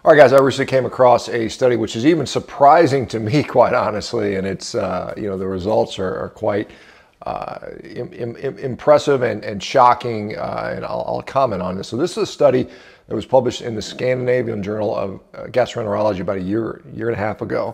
All right, guys, I recently came across a study which is even surprising to me, quite honestly, and it's, the results are quite impressive and shocking, and I'll comment on this. So this is a study that was published in the Scandinavian Journal of Gastroenterology about a year and a half ago,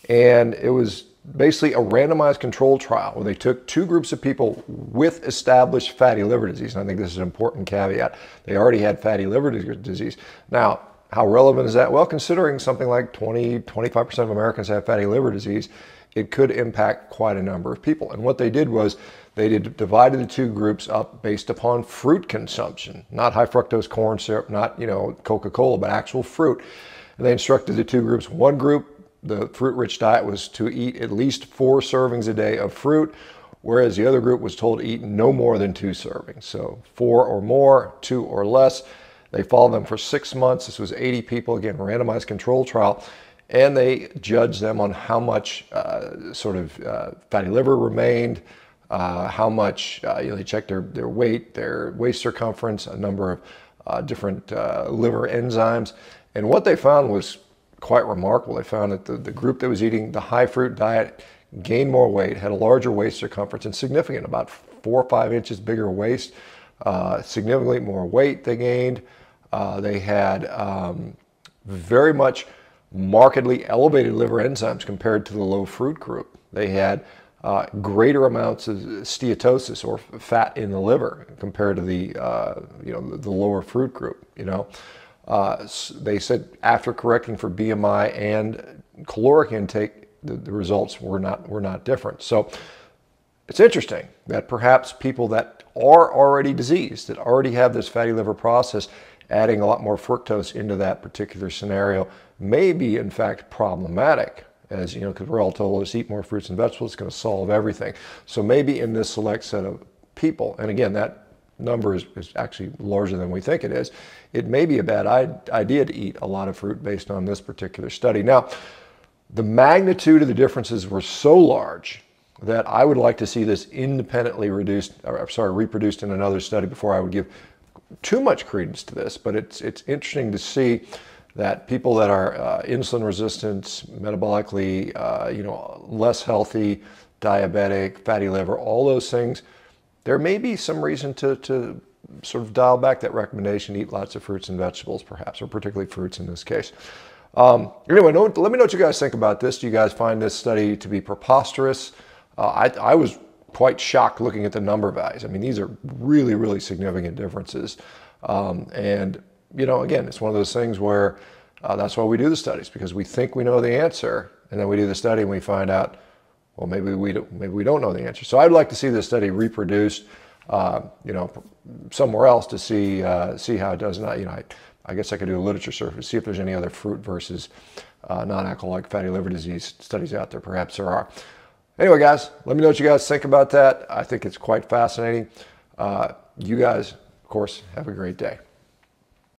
and it was basically a randomized control trial where they took two groups of people with established fatty liver disease, and I think this is an important caveat. They already had fatty liver disease. Now, how relevant is that? Well, considering something like 25% of Americans have fatty liver disease, it could impact quite a number of people. And what they did was they divided the two groups up based upon fruit consumption, not high fructose corn syrup, not Coca-Cola, but actual fruit. And they instructed the two groups. One group, the fruit-rich diet, was to eat at least 4 servings a day of fruit, whereas the other group was told to eat no more than 2 servings. So 4 or more, 2 or less. They followed them for 6 months. This was 80 people, again, randomized control trial. And they judged them on how much fatty liver remained, how much, they checked their weight, their waist circumference, a number of different liver enzymes. And what they found was quite remarkable. They found that the group that was eating the high fruit diet gained more weight, had a larger waist circumference, and significant, about 4 or 5 inches bigger waist, significantly more weight they gained. They had very much markedly elevated liver enzymes compared to the low fruit group. They had greater amounts of steatosis, or fat in the liver, compared to the the lower fruit group. They said after correcting for BMI and caloric intake, the results were not different. So it's interesting that perhaps people that are already diseased, that already have this fatty liver process, adding a lot more fructose into that particular scenario may be in fact problematic, as because we're all told, let's eat more fruits and vegetables, it's going to solve everything. So maybe in this select set of people, and again, that number is actually larger than we think it is, it may be a bad idea to eat a lot of fruit based on this particular study. Now, the magnitude of the differences were so large that I would like to see this independently reproduced in another study before I would give too much credence to this. But it's interesting to see that people that are insulin resistant, metabolically less healthy, diabetic, fatty liver, all those things, there may be some reason to sort of dial back that recommendation, eat lots of fruits and vegetables perhaps, or particularly fruits in this case. Anyway, let me know what you guys think about this. Do you guys find this study to be preposterous? I was quite shocked looking at the number values. I mean, these are really, really significant differences. And, again, it's one of those things where that's why we do the studies, because we think we know the answer, and then we do the study and we find out, well, maybe we don't know the answer. So I'd like to see this study reproduced, somewhere else to see how it does. Not, I guess I could do a literature search to see if there's any other fruit versus non-alcoholic fatty liver disease studies out there. Perhaps there are. Anyway, guys, let me know what you guys think about that. I think it's quite fascinating. You guys, of course, have a great day.